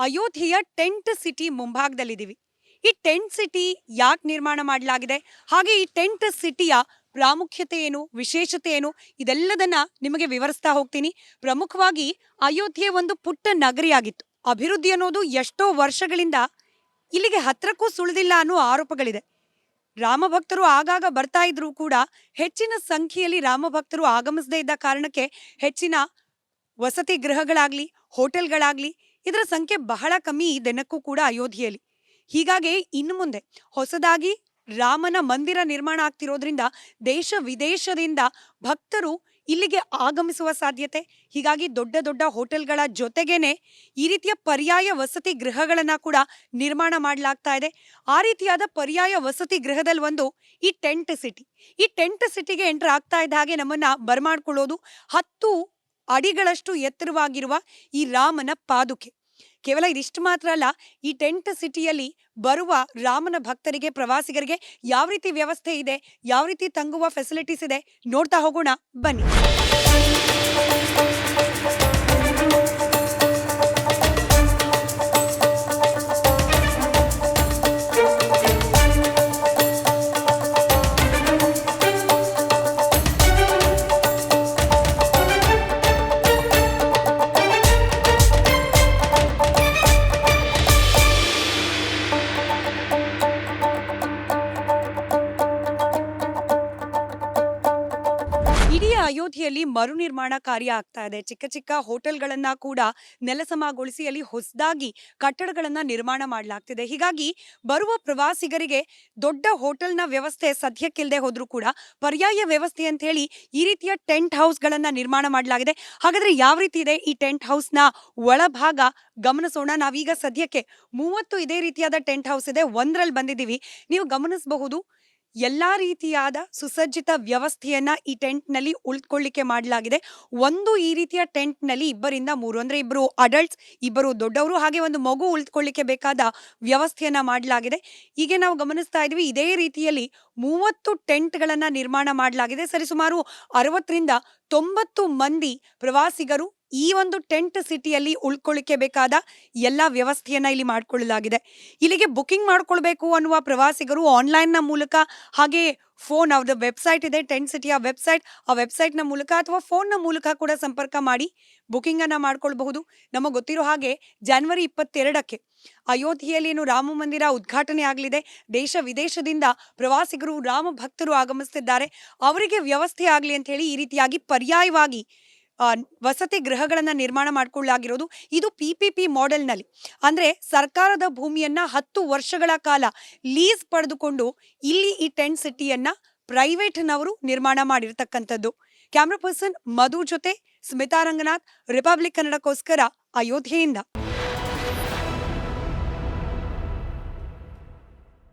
ಅಯೋಧ್ಯೆಯ tent city ಮುಂಭಾಗದಲ್ಲಿದ್ದೀವಿ. ಈ tent city ಯಾಕೆ ನಿರ್ಮಾಣ ಮಾಡಲಾಗಿದೆ, ಹಾಗೆ ಈ ಟೆಂಟ್ ಸಿಟಿಯ ಪ್ರಾಮುಖ್ಯತೆ ಏನು, ವಿಶೇಷತೆ ಏನು, ಇದೆಲ್ಲದನ್ನ ನಿಮಗೆ ವಿವರಿಸ್ತಾ ಹೋಗ್ತೀನಿ. ಪ್ರಮುಖವಾಗಿ ಅಯೋಧ್ಯೆ ಒಂದು ಪುಟ್ಟ ನಗರಿಯಾಗಿತ್ತು. ಅಭಿವೃದ್ಧಿ ಅನ್ನೋದು ಎಷ್ಟೋ ವರ್ಷಗಳಿಂದ ಇಲ್ಲಿಗೆ ಹತ್ರಕ್ಕೂ ಸುಳಿದಿಲ್ಲ ಅನ್ನೋ ಆರೋಪಗಳಿದೆ. ರಾಮಭಕ್ತರು ಆಗಾಗ ಬರ್ತಾ ಇದ್ರು ಕೂಡ ಹೆಚ್ಚಿನ ಸಂಖ್ಯೆಯಲ್ಲಿ ರಾಮಭಕ್ತರು ಆಗಮಿಸದೇ ಇದ್ದ ಕಾರಣಕ್ಕೆ ಹೆಚ್ಚಿನ ವಸತಿ ಗೃಹಗಳಾಗ್ಲಿ, ಹೋಟೆಲ್ಗಳಾಗ್ಲಿ, ಇದರ ಸಂಖ್ಯೆ ಬಹಳ ಕಮ್ಮಿ ಇದೆನ್ನಕ್ಕೂ ಕೂಡ ಅಯೋಧ್ಯೆಯಲ್ಲಿ. ಹೀಗಾಗಿ ಇನ್ನು ಮುಂದೆ ಹೊಸದಾಗಿ ರಾಮನ ಮಂದಿರ ನಿರ್ಮಾಣ ಆಗ್ತಿರೋದ್ರಿಂದ ದೇಶ ವಿದೇಶದಿಂದ ಭಕ್ತರು ಇಲ್ಲಿಗೆ ಆಗಮಿಸುವ ಸಾಧ್ಯತೆ. ಹೀಗಾಗಿ ದೊಡ್ಡ ದೊಡ್ಡ ಹೋಟೆಲ್ಗಳ ಜೊತೆಗೇನೆ ಈ ರೀತಿಯ ಪರ್ಯಾಯ ವಸತಿ ಗೃಹಗಳನ್ನ ಕೂಡ ನಿರ್ಮಾಣ ಮಾಡಲಾಗ್ತಾ ಇದೆ. ಆ ರೀತಿಯಾದ ಪರ್ಯಾಯ ವಸತಿ ಗೃಹದಲ್ಲಿ ಒಂದು ಈ ಟೆಂಟ್ ಸಿಟಿ. ಈ ಟೆಂಟ್ ಸಿಟಿಗೆ ಎಂಟರ್ ಆಗ್ತಾ ಇದ್ದ ಹಾಗೆ ನಮ್ಮನ್ನ ಬರಮಾಡ್ಕೊಳ್ಳೋದು 10 ಅಡಿಗಳಷ್ಟು ಎತ್ತರವಾಗಿರುವ ಈ ರಾಮನ ಪಾದುಕೆ. ಕೇವಲ ಇದಿಷ್ಟು ಮಾತ್ರ ಅಲ್ಲ, ಈ ಟೆಂಟ್ ಸಿಟಿಯಲ್ಲಿ ಬರುವ ರಾಮನ ಭಕ್ತರಿಗೆ, ಪ್ರವಾಸಿಗರಿಗೆ ಯಾವ ರೀತಿ ವ್ಯವಸ್ಥೆ ಇದೆ, ಯಾವ ರೀತಿ ತಂಗುವ ಫೆಸಿಲಿಟೀಸ್ ಇದೆ, ನೋಡ್ತಾ ಹೋಗೋಣ ಬನ್ನಿ. ಇಡೀ ಅಯೋಧ್ಯೆಯಲ್ಲಿ ಮರು ನಿರ್ಮಾಣ ಕಾರ್ಯ ಆಗ್ತಾ ಇದೆ. ಚಿಕ್ಕ ಚಿಕ್ಕ ಹೋಟೆಲ್ಗಳನ್ನ ಕೂಡ ನೆಲಸಮಗೊಳಿಸಿ ಅಲ್ಲಿ ಹೊಸದಾಗಿ ಕಟ್ಟಡಗಳನ್ನ ನಿರ್ಮಾಣ ಮಾಡಲಾಗ್ತಿದೆ. ಹೀಗಾಗಿ ಬರುವ ಪ್ರವಾಸಿಗರಿಗೆ ದೊಡ್ಡ ಹೋಟೆಲ್ನ ವ್ಯವಸ್ಥೆ ಸದ್ಯಕ್ಕಿಲ್ಲದೆ ಹೋದ್ರೂ ಕೂಡ ಪರ್ಯಾಯ ವ್ಯವಸ್ಥೆ ಅಂತ ಹೇಳಿ ಈ ರೀತಿಯ ಟೆಂಟ್ ಹೌಸ್ಗಳನ್ನ ನಿರ್ಮಾಣ ಮಾಡಲಾಗಿದೆ. ಹಾಗಾದ್ರೆ ಯಾವ ರೀತಿ ಇದೆ ಈ ಟೆಂಟ್ ಹೌಸ್ನ ಒಳಭಾಗ ಗಮನಿಸೋಣ. ನಾವೀಗ ಸದ್ಯಕ್ಕೆ 30 ಇದೇ ರೀತಿಯಾದ ಟೆಂಟ್ ಹೌಸ್ ಇದೆ, ಒಂದರಲ್ಲಿ ಬಂದಿದ್ದೀವಿ. ನೀವು ಗಮನಿಸಬಹುದು, ಎಲ್ಲಾ ರೀತಿಯಾದ ಸುಸಜ್ಜಿತ ವ್ಯವಸ್ಥೆಯನ್ನ ಈ ಟೆಂಟ್ ನಲ್ಲಿ ಉಳಿದುಕೊಳ್ಳಿಕ್ಕೆ ಮಾಡಲಾಗಿದೆ. ಒಂದು ಈ ರೀತಿಯ ಟೆಂಟ್ ನಲ್ಲಿ 2ರಿಂದ 3 ಅಂದ್ರೆ 2 ಅಡಲ್ಟ್ಸ್, 2 ದೊಡ್ಡವರು, ಹಾಗೆ ಒಂದು ಮಗು ಉಳಿದುಕೊಳ್ಳಿಕ್ಕೆ ಬೇಕಾದ ವ್ಯವಸ್ಥೆಯನ್ನ ಮಾಡಲಾಗಿದೆ. ಹೀಗೆ ನಾವು ಗಮನಿಸ್ತಾ ಇದ್ವಿ, ಇದೇ ರೀತಿಯಲ್ಲಿ 30 ಟೆಂಟ್ಗಳನ್ನ ನಿರ್ಮಾಣ ಮಾಡಲಾಗಿದೆ. ಸರಿಸುಮಾರು 60ರಿಂದ 90 ಮಂದಿ ಪ್ರವಾಸಿಗರು ಈ ಒಂದು ಟೆಂಟ್ ಸಿಟಿಯಲ್ಲಿ ಉಳ್ಕೊಳ್ಳಿಕ್ಕೆ ಬೇಕಾದ ಎಲ್ಲಾ ವ್ಯವಸ್ಥೆಯನ್ನ ಇಲ್ಲಿ ಮಾಡಿಕೊಳ್ಳಲಾಗಿದೆ. ಇಲ್ಲಿಗೆ ಬುಕಿಂಗ್ ಮಾಡ್ಕೊಳ್ಬೇಕು ಅನ್ನುವ ಪ್ರವಾಸಿಗರು ಆನ್ಲೈನ್ನ ಮೂಲಕ, ಹಾಗೆ ಫೋನ್, ಅವ್ರದ್ದು ವೆಬ್ಸೈಟ್ ಇದೆ, ಟೆಂಟ್ ಸಿಟಿಯ ವೆಬ್ಸೈಟ್, ಆ ವೆಬ್ಸೈಟ್ನ ಮೂಲಕ ಅಥವಾ ಫೋನ್ನ ಮೂಲಕ ಕೂಡ ಸಂಪರ್ಕ ಮಾಡಿ ಬುಕಿಂಗ್ ಅನ್ನ ಮಾಡ್ಕೊಳ್ಬಹುದು. ನಮಗೆ ಗೊತ್ತಿರೋ ಹಾಗೆ ಜನವರಿ 22ಕ್ಕೆ ಅಯೋಧ್ಯೆಯಲ್ಲಿ ಏನು ರಾಮ ಮಂದಿರ ಉದ್ಘಾಟನೆ ಆಗಲಿದೆ. ದೇಶ ವಿದೇಶದಿಂದ ಪ್ರವಾಸಿಗರು, ರಾಮ ಭಕ್ತರು ಆಗಮಿಸ್ತಿದ್ದಾರೆ. ಅವರಿಗೆ ವ್ಯವಸ್ಥೆ ಆಗಲಿ ಅಂತ ಹೇಳಿ ಈ ರೀತಿಯಾಗಿ ಪರ್ಯಾಯವಾಗಿ ವಸತಿ ಗೃಹಗಳನ್ನ ನಿರ್ಮಾಣ ಮಾಡಿಕೊಳ್ಳಲಾಗಿರೋದು. ಇದು PPP ಮಾಡೆಲ್ನಲ್ಲಿ, ಅಂದ್ರೆ ಸರ್ಕಾರದ ಭೂಮಿಯನ್ನ 10 ವರ್ಷಗಳ ಕಾಲ ಲೀಸ್ ಪಡೆದುಕೊಂಡು ಇಲ್ಲಿ ಈ ಟೆಂಟ್ ಸಿಟಿಯನ್ನ ಪ್ರೈವೇಟ್ನವರು ನಿರ್ಮಾಣ ಮಾಡಿರ್ತಕ್ಕಂಥದ್ದು. ಕ್ಯಾಮ್ರಾ ಪರ್ಸನ್ ಮಧು ಜೊತೆ ಸ್ಮಿತಾ ರಂಗನಾಥ್, ರಿಪಬ್ಲಿಕ್ ಕನ್ನಡಕ್ಕೋಸ್ಕರ ಅಯೋಧ್ಯೆಯಿಂದ.